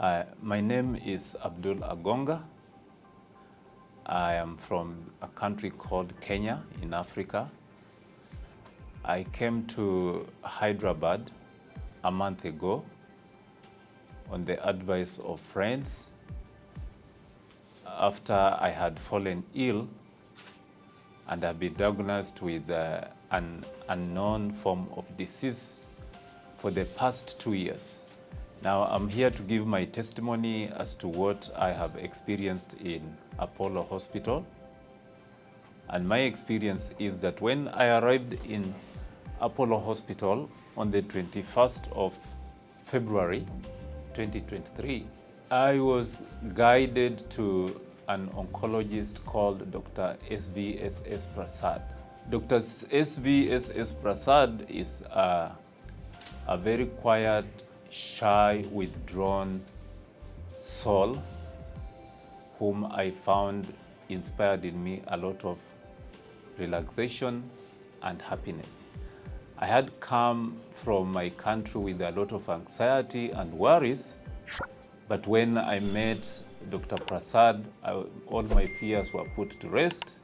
My name is Abdul Agonga. I am from a country called Kenya in Africa. I came to Hyderabad a month ago on the advice of friends after I had fallen ill and I've been diagnosed with an unknown form of disease for the past 2 years. Now I'm here to give my testimony as to what I have experienced in Apollo Hospital. And my experience is that when I arrived in Apollo Hospital on the 21st of February 2023, I was guided to an oncologist called Dr. SVSS Prasad. Dr. SVSS Prasad is a very quiet, shy, withdrawn soul whom I found inspired in me a lot of relaxation and happiness. I had come from my country with a lot of anxiety and worries, but when I met Dr. Prasad, all my fears were put to rest,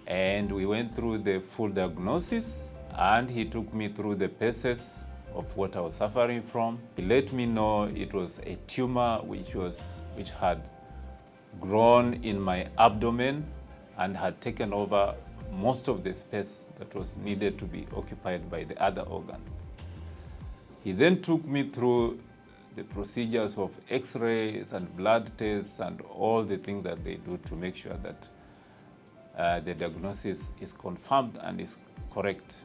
and we went through the full diagnosis, and he took me through the phases of what I was suffering from. He let me know it was a tumor which had grown in my abdomen and had taken over most of the space that was needed to be occupied by the other organs. He then took me through the procedures of x-rays and blood tests and all the things that they do to make sure that the diagnosis is confirmed and is correct.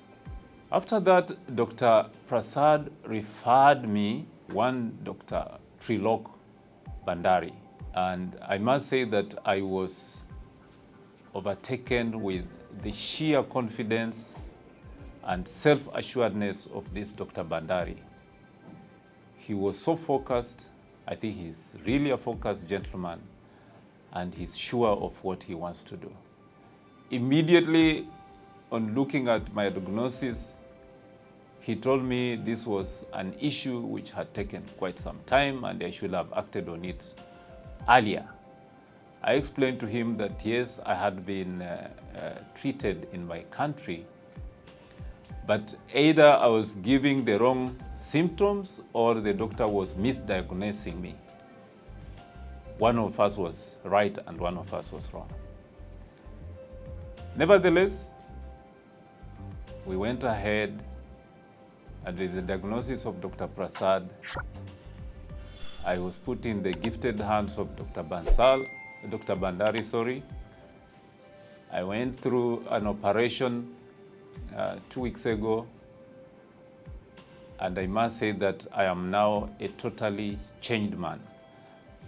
After that, Dr. Prasad referred me one Dr. Bhandari. And I must say that I was overtaken with the sheer confidence and self-assuredness of this Dr. Bhandari. He was so focused. I think he's really a focused gentleman, and he's sure of what he wants to do. Immediately on looking at my diagnosis, he told me this was an issue which had taken quite some time and I should have acted on it earlier. I explained to him that yes, I had been treated in my country, but either I was giving the wrong symptoms or the doctor was misdiagnosing me. One of us was right and one of us was wrong. Nevertheless, we went ahead, and with the diagnosis of Dr. Prasad, I was put in the gifted hands of Dr. Bhandari. I went through an operation 2 weeks ago, and I must say that I am now a totally changed man.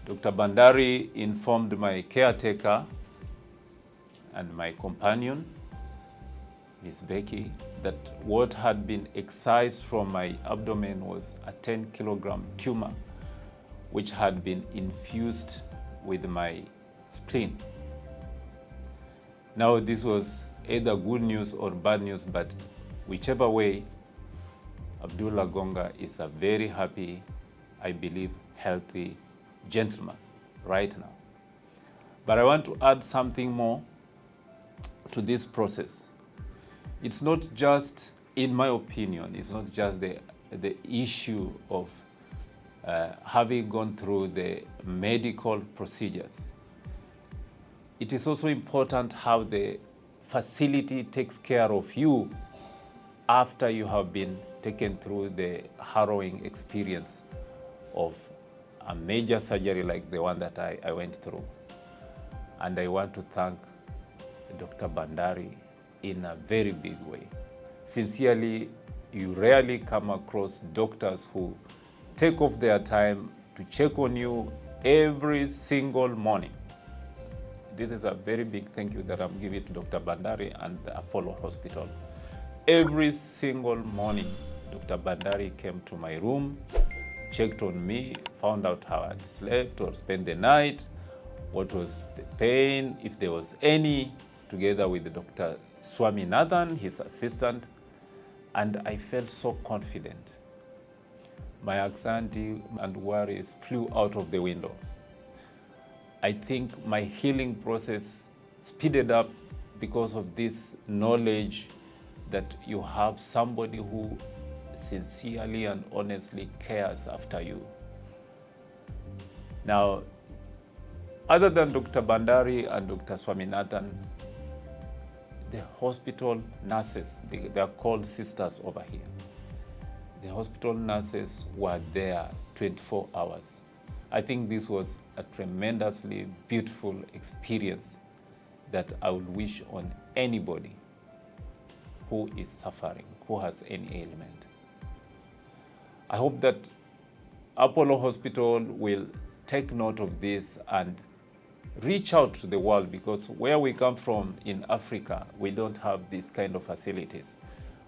Dr. Bhandari informed my caretaker and my companion, Miss Becky, that what had been excised from my abdomen was a 10-kilogram tumor, which had been infused with my spleen. Now, this was either good news or bad news, but whichever way, Abdul Agonga is a very happy, I believe, healthy gentleman right now. But I want to add something more to this process. It's not just, in my opinion, it's not just the issue of having gone through the medical procedures. It is also important how the facility takes care of you after you have been taken through the harrowing experience of a major surgery like the one that I went through. And I want to thank Dr. Bhandari in a very big way. Sincerely, you rarely come across doctors who take off their time to check on you every single morning. This is a very big thank you that I'm giving to Dr. Bhandari and the Apollo Hospital. Every single morning, Dr. Bhandari came to my room, checked on me, found out how I'd slept or spent the night, what was the pain, if there was any, together with Dr. Swaminathan, his assistant, and I felt so confident. my anxiety and worries flew out of the window. I think my healing process speeded up because of this knowledge that you have somebody who sincerely and honestly cares after you. Now, other than Dr. Bhandari and Dr. Swaminathan, the hospital nurses, they are called sisters over here. The hospital nurses were there 24 hours. I think this was a tremendously beautiful experience that I would wish on anybody who is suffering, who has any ailment. I hope that Apollo Hospital will take note of this and reach out to the world, because where we come from in Africa, we don't have these kind of facilities.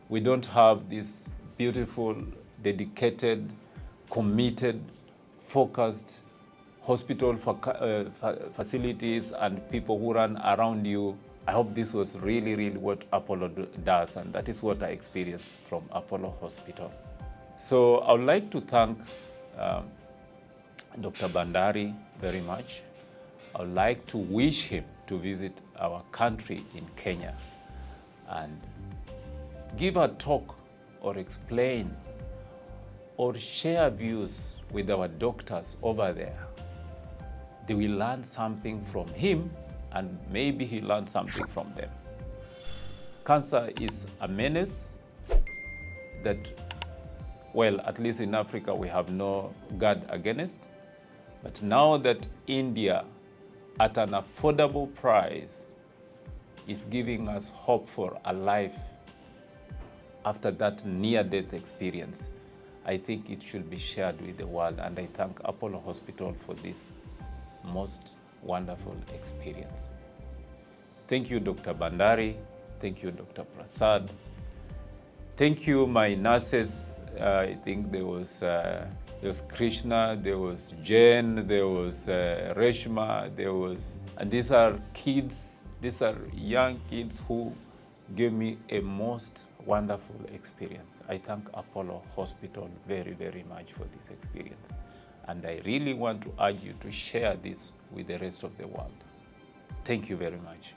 We don't have these beautiful, dedicated, committed, focused hospital facilities and people who run around you. I hope this was really, really what Apollo does, and that is what I experienced from Apollo Hospital. So I would like to thank Dr. Bhandari very much. I would like to wish him to visit our country in Kenya and give a talk or explain or share views with our doctors over there. They will learn something from him, and maybe he learned something from them. Cancer is a menace that, well, at least in Africa, we have no guard against. But now that India, at an affordable price, is giving us hope for a life after that near-death experience, I think it should be shared with the world. And I thank Apollo Hospital for this most wonderful experience. Thank you, Dr. Bhandari. Thank you, Dr. Prasad. Thank you, my nurses. I think there was Krishna, there was Jen, there was Reshma, and these are kids, these are young kids who gave me a most wonderful experience. I thank Apollo Hospital very, very much for this experience. And I really want to urge you to share this with the rest of the world. Thank you very much.